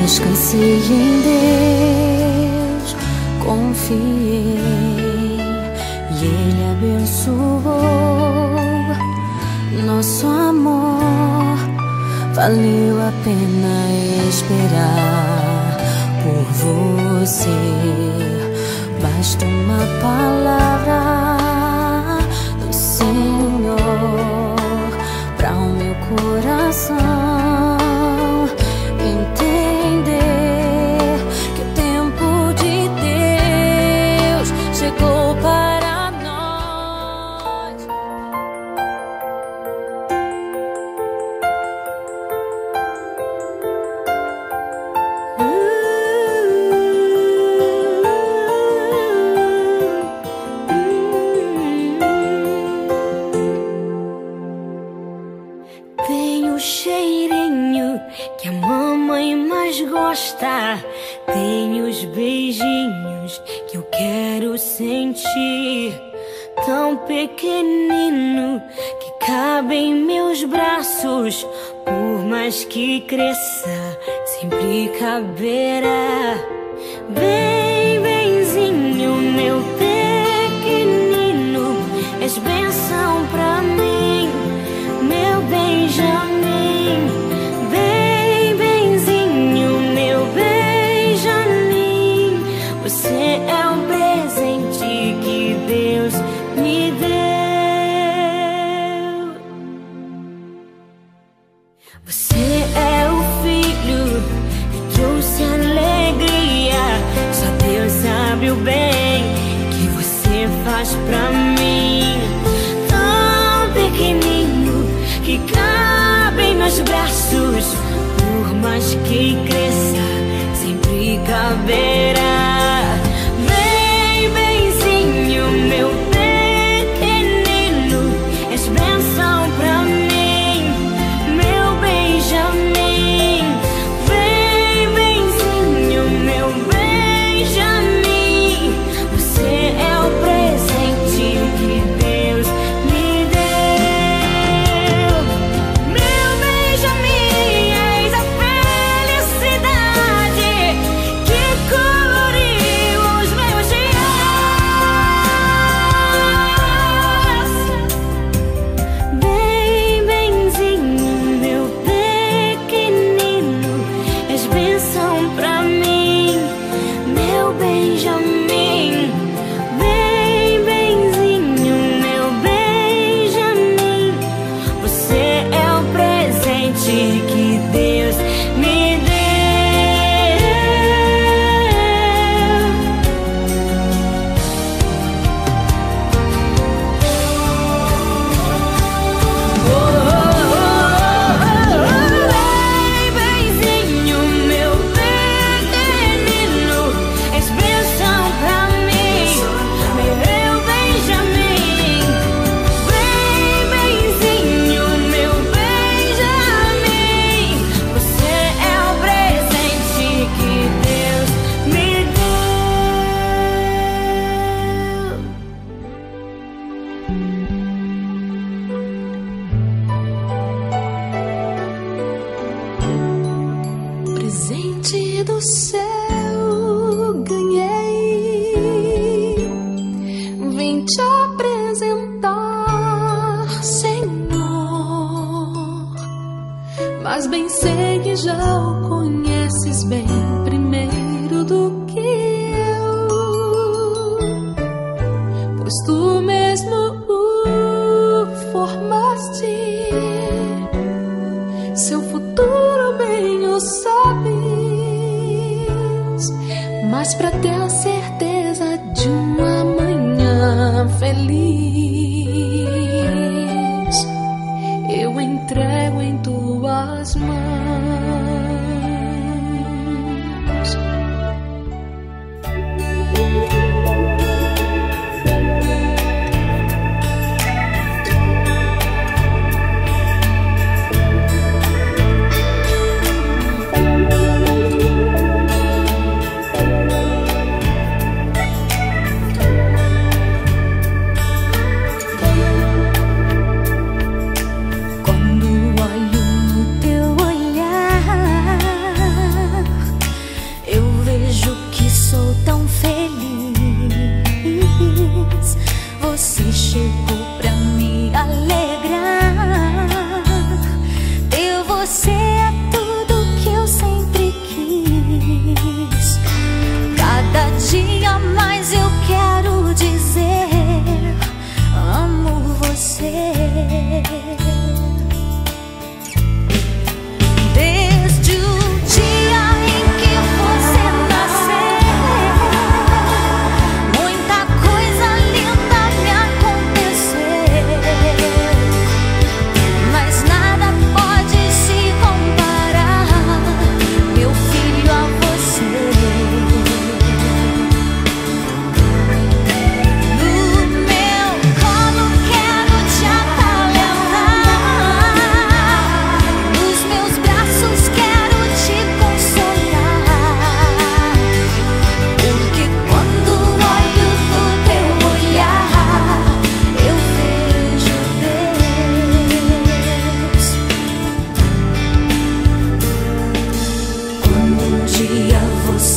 Descansei em Deus, confiei e Ele abençoou nosso amor. Valeu a pena esperar por você. Basta uma palavra do Senhor para o meu coração entender que o tempo de Deus chegou para nós. Tem o cheirinho que a mamãe mais gosta, tem os beijinhos que eu quero sentir. Tão pequenino que cabe em meus braços, por mais que cresça, sempre caberá. Vem, benzinho, meu pequenino, és bênção pra mim, meu Benjamin. Vem, benzinho, meu Benjamin, você é um presente que Deus me deu. Você é o filho que trouxe alegria. Só Deus sabe o bem que você faz pra mim. Tão pequenino que cabe em meus braços, por mais que cresça, sempre caberá. Vem, benzinho, meu pequenino, és bênção pra mim, meu Benjamin. Vem, benzinho, meu Benjamin, você é o presente que Deus me deu. Meu Benjamin, eis a felicidade que coloriu os meus dias. Bem, benzinho, meu pequenino, és bênção pra mim, meu Benjamin. Bem, benzinho, meu Benjamin, você é o presente que Deus me deu. Bem, benzinho, meu pequenino, és bênção pra mim, meu Benjamin. Bem, benzinho, meu Benjamin, você é o presente que Deus me deu. Presente do céu ganhei, vim te apresentar, Senhor. Mas bem sei que já o conheces bem primeiro do que eu, pois tu mesmo o formaste. Seu futuro bem o sabes, mas pra ter a certeza de um amanhã feliz, eu entrego em tuas mãos. Quando olho no teu olhar,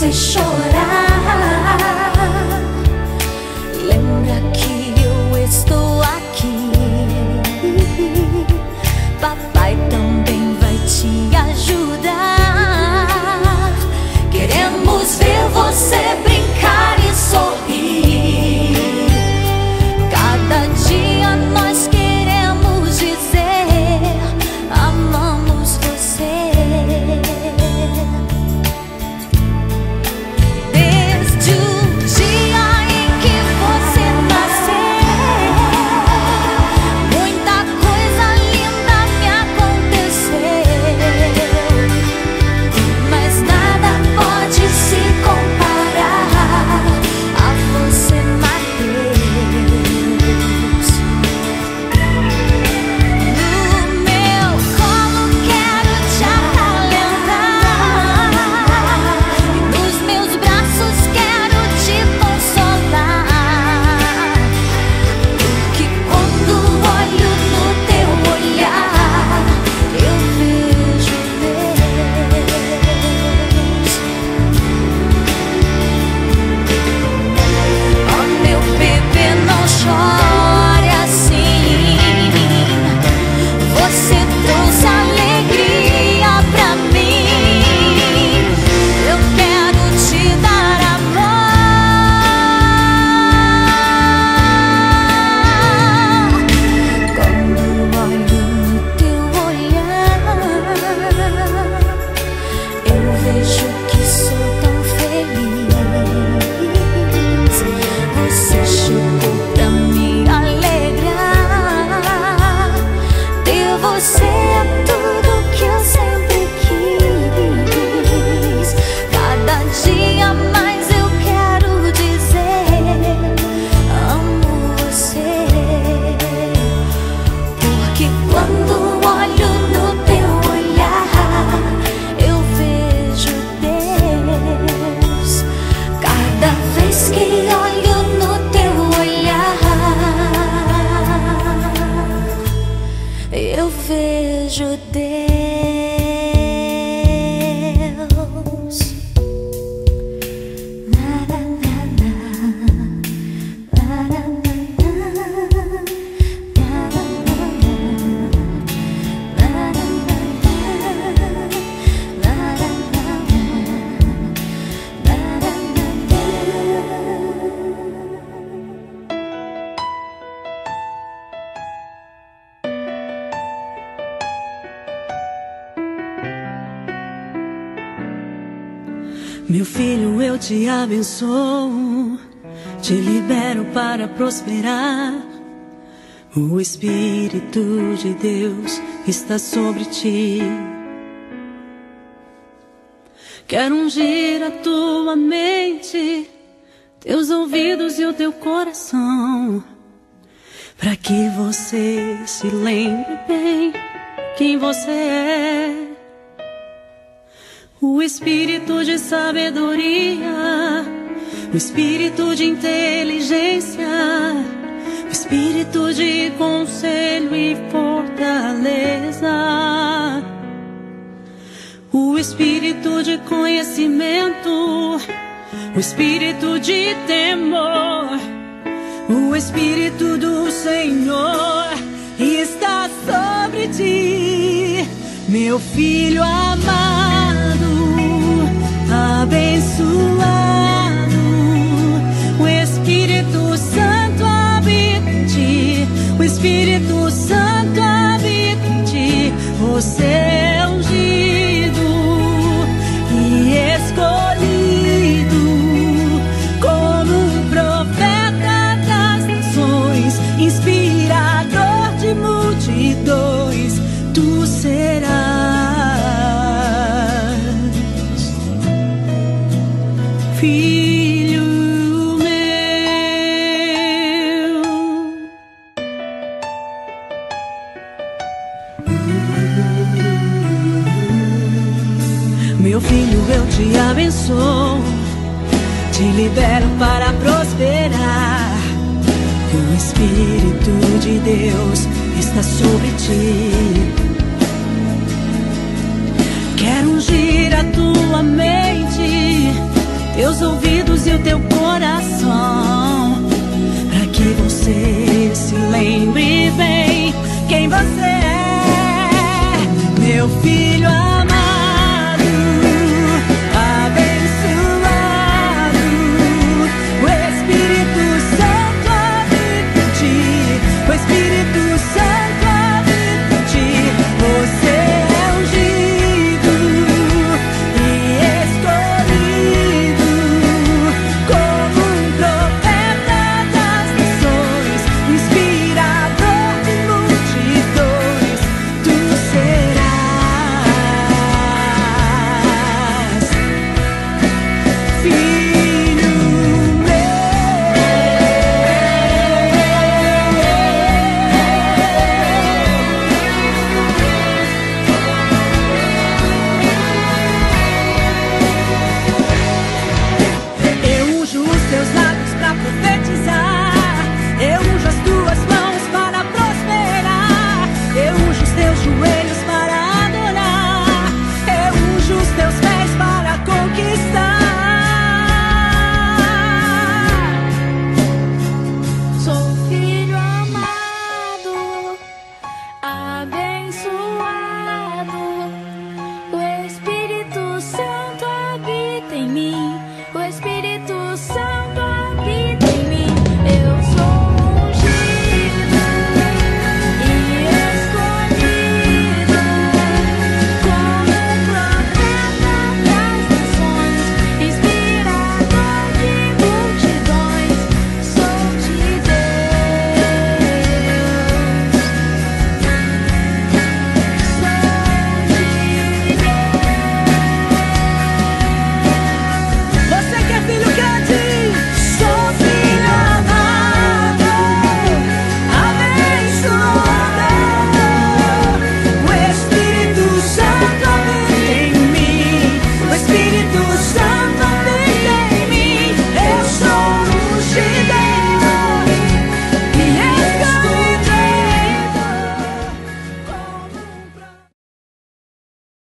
você chorar, lembra que eu estou aqui. Papai também vai te ajudar. Queremos ver você brincar e sorrir. Cada dia nós queremos dizer amamos você. Desde o dia em que você nasceu, muita coisa linda me aconteceu, mas nada pode se comparar a você, Mateus. No meu colo quero te acalentar, e nos meus braços quero te consolar, porque quando olho no teu olhar eu vejo Deus. Oh, meu bebê, não chore assim. Você trouxe alegria pra mim. Eu quero te dar amor. Quando olho no teu olhar, eu vejo que sou tão feliz. Você chegou pra me alegrar. Ter você é tudo que eu sempre quis. Cada dia mais eu quero dizer amo você. Porque quando olho no teu olhar eu vejo Deus. Cada vez que olho no teu olhar eu vejo Deus. Na, na, na, na. Na, na, na, na. Na, na, na, na. Na, na, na, na. Na, na, na, Meu filho, eu te abençoo, te libero para prosperar. O Espírito de Deus está sobre ti. Quero ungir a tua mente, teus ouvidos e o teu coração, para que você se lembre bem quem você é. O espírito de sabedoria, o espírito de inteligência, o espírito de conselho e fortaleza, o espírito de conhecimento, o espírito de temor, o espírito do Senhor está sobre ti, meu filho amado, abençoado. O Espírito Santo habita em ti, o Espírito Santo habita em ti. Você é ungido e escolhido como um profeta das nações, inspirador de multidões. Tu serás filho meu. Meu filho, eu te abençoo, te libero para prosperar. O Espírito de Deus está sobre ti. Quero ungir a tua mente, teus ouvidos e o teu coração, para que você se lembre bem quem você é, meu filho amado.